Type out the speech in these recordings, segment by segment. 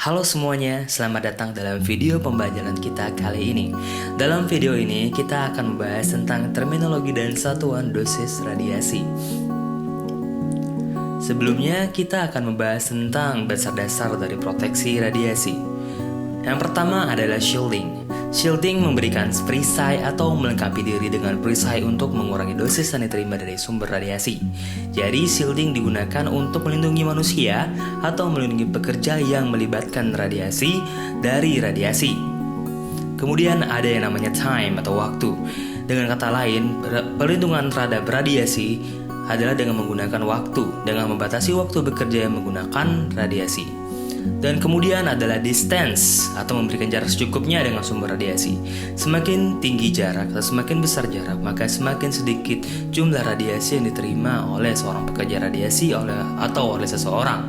Halo semuanya, selamat datang dalam video pembelajaran kita kali ini. Dalam video ini kita akan membahas tentang terminologi dan satuan dosis radiasi. Sebelumnya kita akan membahas tentang dasar-dasar dari proteksi radiasi. Yang pertama adalah shielding. Shielding memberikan perisai atau melengkapi diri dengan perisai untuk mengurangi dosis yang diterima dari sumber radiasi. Jadi shielding digunakan untuk melindungi manusia atau melindungi pekerja yang melibatkan radiasi dari radiasi. Kemudian ada yang namanya time atau waktu. Dengan kata lain, perlindungan terhadap radiasi adalah dengan menggunakan waktu, dengan membatasi waktu bekerja yang menggunakan radiasi. Dan kemudian adalah distance atau memberikan jarak secukupnya dengan sumber radiasi. Semakin tinggi jarak atau semakin besar jarak, maka semakin sedikit jumlah radiasi yang diterima oleh seorang pekerja radiasi atau oleh seseorang.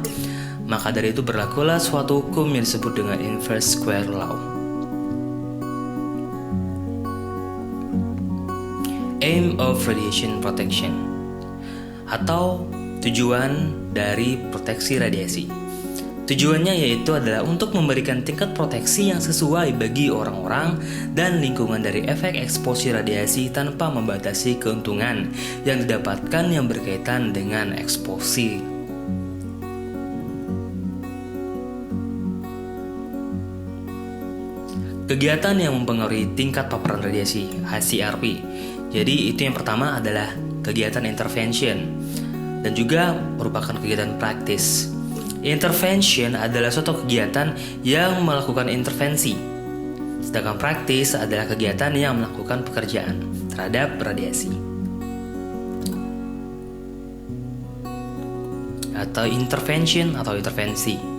Maka dari itu berlakulah suatu hukum yang disebut dengan inverse square law. Aim of radiation protection atau tujuan dari proteksi radiasi. Tujuannya yaitu adalah untuk memberikan tingkat proteksi yang sesuai bagi orang-orang dan lingkungan dari efek eksposisi radiasi tanpa membatasi keuntungan yang didapatkan yang berkaitan dengan eksposisi. Kegiatan yang mempengaruhi tingkat paparan radiasi (HCRP). Jadi itu yang pertama adalah kegiatan intervention dan juga merupakan kegiatan praktis. Intervention adalah suatu kegiatan yang melakukan intervensi, sedangkan praktis adalah kegiatan yang melakukan pekerjaan terhadap radiasi. Atau intervention atau intervensi.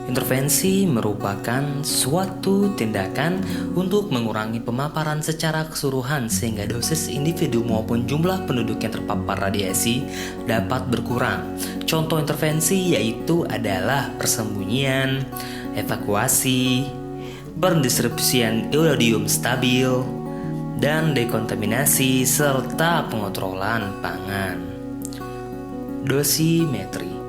Intervensi merupakan suatu tindakan untuk mengurangi pemaparan secara keseluruhan sehingga dosis individu maupun jumlah penduduk yang terpapar radiasi dapat berkurang. Contoh intervensi yaitu adalah persembunyian, evakuasi, pendistribusian iodium stabil, dan dekontaminasi serta pengontrolan pangan. Dosimetri.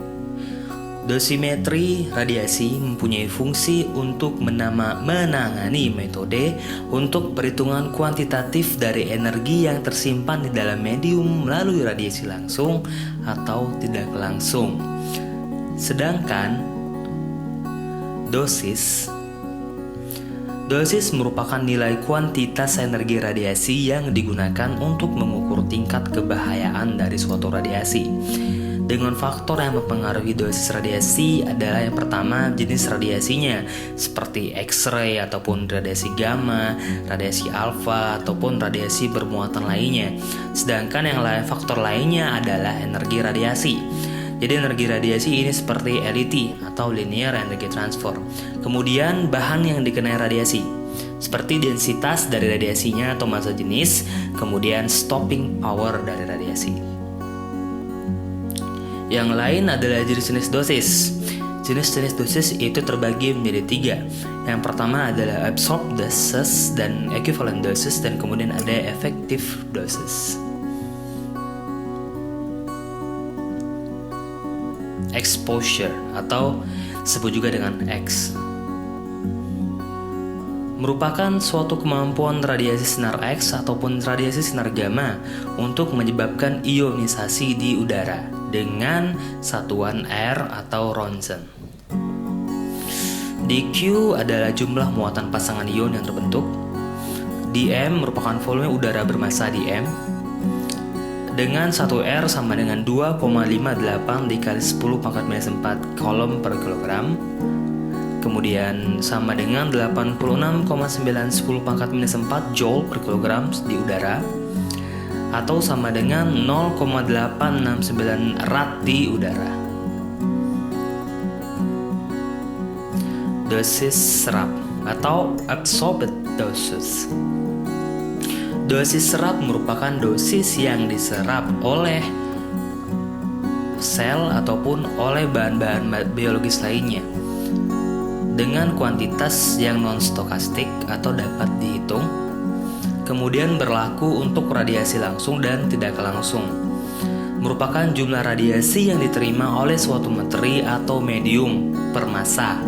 Dosimetri radiasi mempunyai fungsi untuk menangani metode untuk perhitungan kuantitatif dari energi yang tersimpan di dalam medium melalui radiasi langsung atau tidak langsung. Sedangkan dosis merupakan nilai kuantitas energi radiasi yang digunakan untuk mengukur tingkat kebahayaan dari suatu radiasi. Dengan faktor yang mempengaruhi dosis radiasi adalah yang pertama jenis radiasinya, seperti X-ray ataupun radiasi gamma, radiasi alfa ataupun radiasi bermuatan lainnya. Sedangkan yang lain faktor lainnya adalah energi radiasi. Jadi energi radiasi ini seperti LET atau linear energy transfer. Kemudian bahan yang dikenai radiasi, seperti densitas dari radiasinya atau massa jenis, kemudian stopping power dari radiasi. Yang lain adalah jenis-jenis dosis. Jenis-jenis dosis itu terbagi menjadi 3. Yang pertama adalah absorbed dosis dan equivalent dosis, dan kemudian ada effective dosis. Exposure atau disebut juga dengan X merupakan suatu kemampuan radiasi sinar X ataupun radiasi sinar gamma untuk menyebabkan ionisasi di udara dengan satuan R atau Roentgen. dQ adalah jumlah muatan pasangan ion yang terbentuk. dm merupakan volume udara bermassa dm dengan 1 R sama dengan 2,58 dikali 10 pangkat minus 4 coulomb per kilogram. Kemudian sama dengan 86,910 pangkat minus 4 joule per kilogram di udara, atau sama dengan 0,869 rad di udara. Dosis serap atau absorbed doses. Dosis serap merupakan dosis yang diserap oleh sel ataupun oleh bahan-bahan biologis lainnya dengan kuantitas yang non-stokastik atau dapat dihitung, kemudian berlaku untuk radiasi langsung dan tidak langsung. merupakan jumlah radiasi yang diterima oleh suatu materi atau medium per massa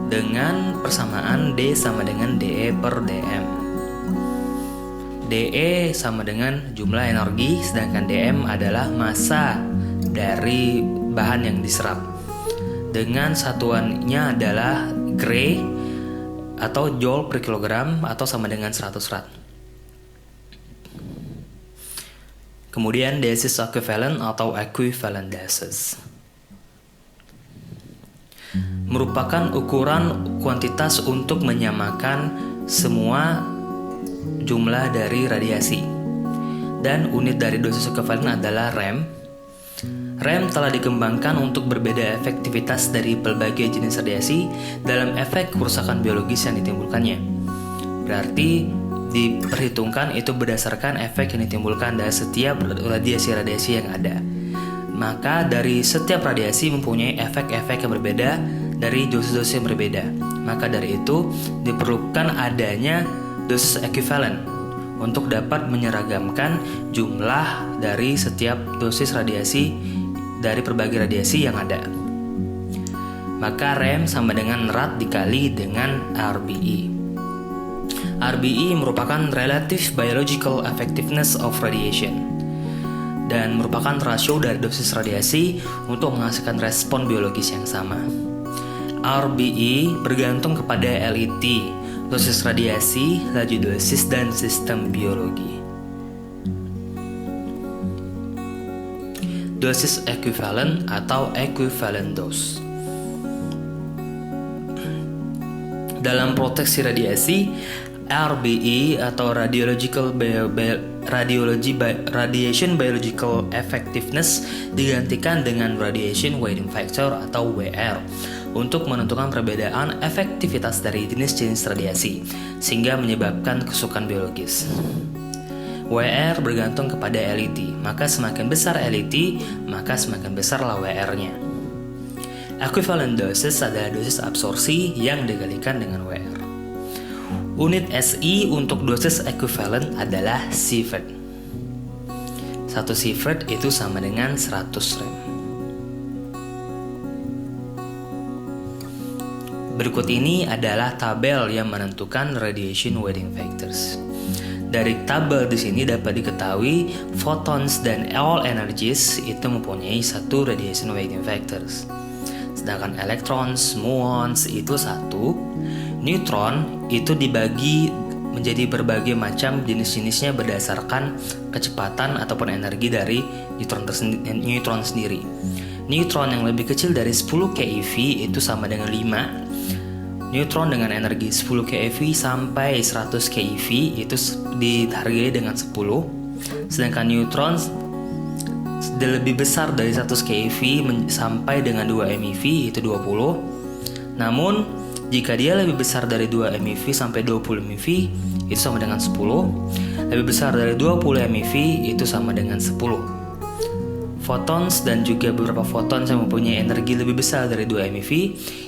dengan persamaan D sama dengan dE per dm. dE sama dengan jumlah energi, sedangkan dm adalah massa dari bahan yang diserap. Dengan satuannya adalah Gray atau joule per kilogram atau sama dengan 100 watt. Kemudian diasis equivalent atau equivalent diasis merupakan ukuran kuantitas untuk menyamakan semua jumlah dari radiasi. Dan unit dari dosis equivalent adalah rem. Rem telah dikembangkan untuk berbeda efektivitas dari berbagai jenis radiasi dalam efek kerusakan biologis yang ditimbulkannya. Berarti diperhitungkan itu berdasarkan efek yang ditimbulkan dari setiap radiasi-radiasi yang ada. Maka dari setiap radiasi mempunyai efek-efek yang berbeda dari dosis-dosis yang berbeda. Maka dari itu diperlukan adanya dosis equivalent untuk dapat menyeragamkan jumlah dari setiap dosis radiasi dari berbagai radiasi yang ada. Maka rem sama dengan rad dikali dengan RBE. RBE merupakan Relative Biological Effectiveness of Radiation dan merupakan rasio dari dosis radiasi untuk menghasilkan respon biologis yang sama. RBE bergantung kepada LET, dosis radiasi, laju dosis, dan sistem biologi. Dosis equivalent atau equivalent dose. Dalam proteksi radiasi, RBE atau Radiation Biological Effectiveness digantikan dengan Radiation Weighting Factor atau WR untuk menentukan perbedaan efektivitas dari jenis-jenis radiasi sehingga menyebabkan kerusakan biologis. WR bergantung kepada LET, maka semakin besar LET, maka semakin besarlah WR-nya. Equivalent doses adalah dosis absorpsi yang dikalikan dengan WR. Unit SI untuk dosis equivalent adalah sievert. 1 sievert itu sama dengan 100 rem. Berikut ini adalah tabel yang menentukan radiation weighting factors. Dari tabel di sini dapat diketahui photons dan all energies itu mempunyai 1 radiation weighting factors. Sedangkan electrons, muons itu 1. Neutron itu dibagi menjadi berbagai macam jenis-jenisnya berdasarkan kecepatan ataupun energi dari neutron sendiri. Neutron yang lebih kecil dari 10 keV itu sama dengan 5. Neutron dengan energi 10 keV sampai 100 keV itu dihargai dengan 10. Sedangkan neutron lebih besar dari 100 keV sampai dengan 2 MeV itu 20. Namun jika dia lebih besar dari 2 MeV sampai 20 MeV itu sama dengan 10. Lebih besar dari 20 MeV itu sama dengan 10. Photons dan juga beberapa photons yang mempunyai energi lebih besar dari 2 MeV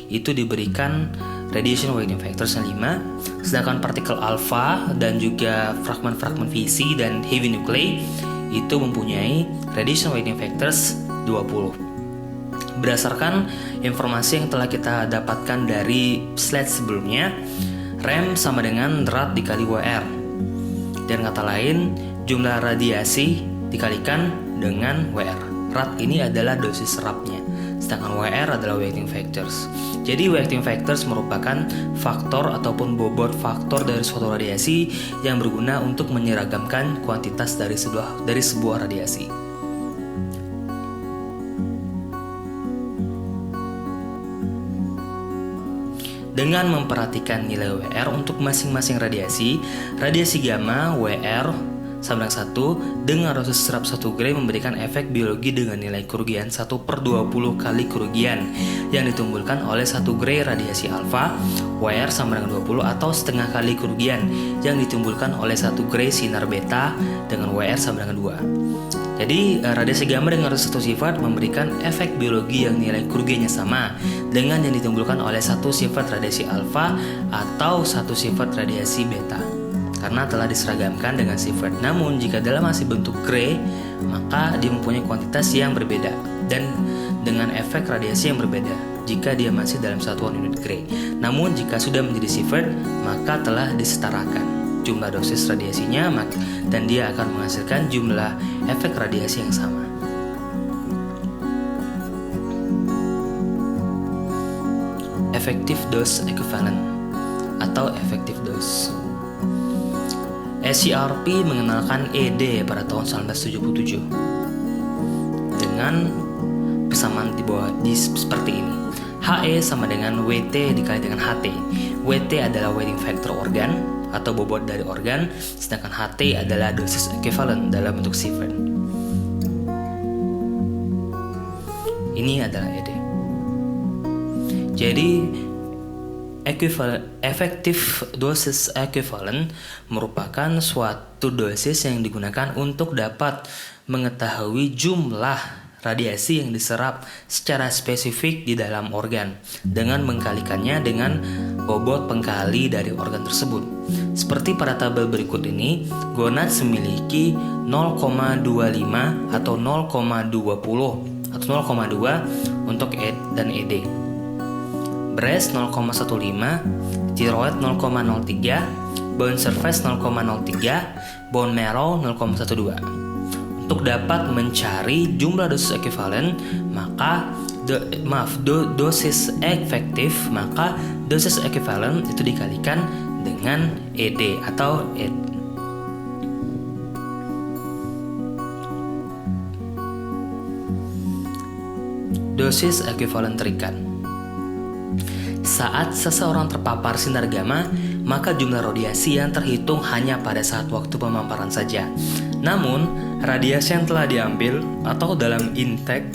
itu diberikan radiation weighting factors yang 5. Sedangkan partikel alpha dan juga fragmen-fragmen fisi dan heavy nuclei itu mempunyai radiation weighting factors 20. Berdasarkan informasi yang telah kita dapatkan dari slide sebelumnya, rem sama dengan rad dikali WR. Dan kata lain, jumlah radiasi dikalikan dengan WR. Rad ini adalah dosis serapnya, sedangkan WR adalah weighting factors. Jadi weighting factors merupakan faktor ataupun bobot faktor dari suatu radiasi yang berguna untuk menyeragamkan kuantitas dari sebuah radiasi. Dengan memperhatikan nilai WR untuk masing-masing radiasi gamma WR sama dengan 1 dengan dosis serap 1 gray memberikan efek biologi dengan nilai kerugian 1/20 kali kerugian yang ditimbulkan oleh 1 gray radiasi alfa WR sama dengan 20 atau setengah kali kerugian yang ditimbulkan oleh 1 gray sinar beta dengan WR sama dengan 2. Jadi radiasi gamma dengan dosis 1 sievert memberikan efek biologi yang nilai kerugiannya sama dengan yang ditimbulkan oleh 1 sievert radiasi alfa atau 1 sievert radiasi beta. karena telah diseragamkan dengan sifat. Namun jika dalam masih bentuk gray, maka dia mempunyai kuantitas yang berbeda dan dengan efek radiasi yang berbeda jika dia masih dalam satuan unit gray. Namun jika sudah menjadi sifat, maka telah disetarakan jumlah dosis radiasinya dan dia akan menghasilkan jumlah efek radiasi yang sama. Effective dose equivalent atau effective dose. SCRP mengenalkan ED pada tahun 1977 dengan persamaan di bawah seperti ini. HE sama dengan WT dikali dengan HT. WT adalah weighting factor organ atau bobot dari organ, sedangkan HT adalah dosis equivalent dalam bentuk sievert. Ini adalah ED. Jadi effective dosis equivalent merupakan suatu dosis yang digunakan untuk dapat mengetahui jumlah radiasi yang diserap secara spesifik di dalam organ dengan mengkalikannya dengan bobot pengkali dari organ tersebut. Seperti pada tabel berikut ini, gonads memiliki 0,25 atau 0,20 atau 0,2 untuk dan ED. Breast 0,15, thyroid 0,03, bone surface 0,03, bone marrow 0,12. Untuk dapat mencari jumlah dosis ekuivalen, maka dosis efektif, maka dosis ekuivalen itu dikalikan dengan ED atau dosis ekuivalen terikat. Saat seseorang terpapar sinar gamma, maka jumlah radiasi yang terhitung hanya pada saat waktu pemaparan saja. Namun, radiasi yang telah diambil atau dalam intake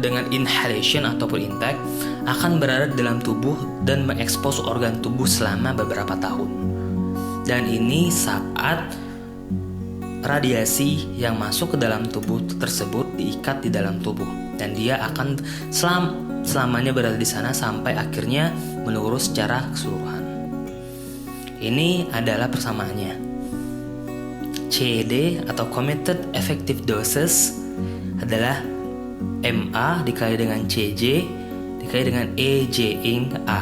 dengan inhalation ataupun intake akan berada dalam tubuh dan mengekspos organ tubuh selama beberapa tahun. Dan ini saat radiasi yang masuk ke dalam tubuh tersebut diikat di dalam tubuh dan dia akan selamanya berada di sana sampai akhirnya menurun secara keseluruhan. Ini adalah persamaannya. CED atau Committed Effective Doses adalah MA dikali dengan CJ dikali dengan EJ-A.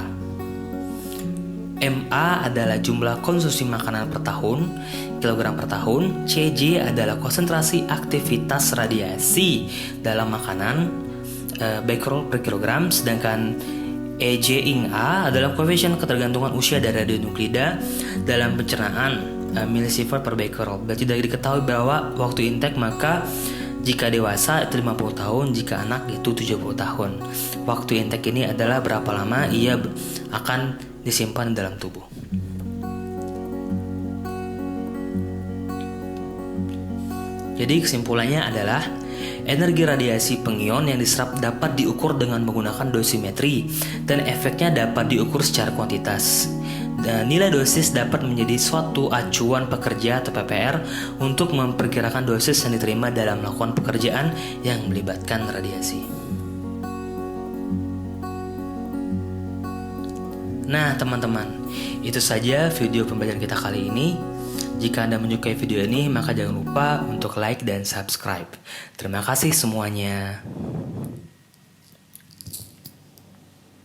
MA adalah jumlah konsumsi makanan per tahun, kilogram per tahun. CJ adalah konsentrasi aktivitas radiasi dalam makanan, becquerel per kilogram. Sedangkan EJ-A adalah koefisien ketergantungan usia dari radionuklida dalam pencernaan, milisievert per becquerel. Berarti dari diketahui bahwa waktu intake, maka jika dewasa itu 50 tahun, jika anak itu 70 tahun. Waktu intake ini adalah berapa lama ia akan disimpan dalam tubuh. Jadi kesimpulannya adalah energi radiasi pengion yang diserap dapat diukur dengan menggunakan dosimetri dan efeknya dapat diukur secara kuantitas. Dan nilai dosis dapat menjadi suatu acuan pekerja atau PPR untuk memperkirakan dosis yang diterima dalam melakukan pekerjaan yang melibatkan radiasi. Nah teman-teman, itu saja video pembelajaran kita kali ini. Jika Anda menyukai video ini, maka jangan lupa untuk like dan subscribe. Terima kasih semuanya.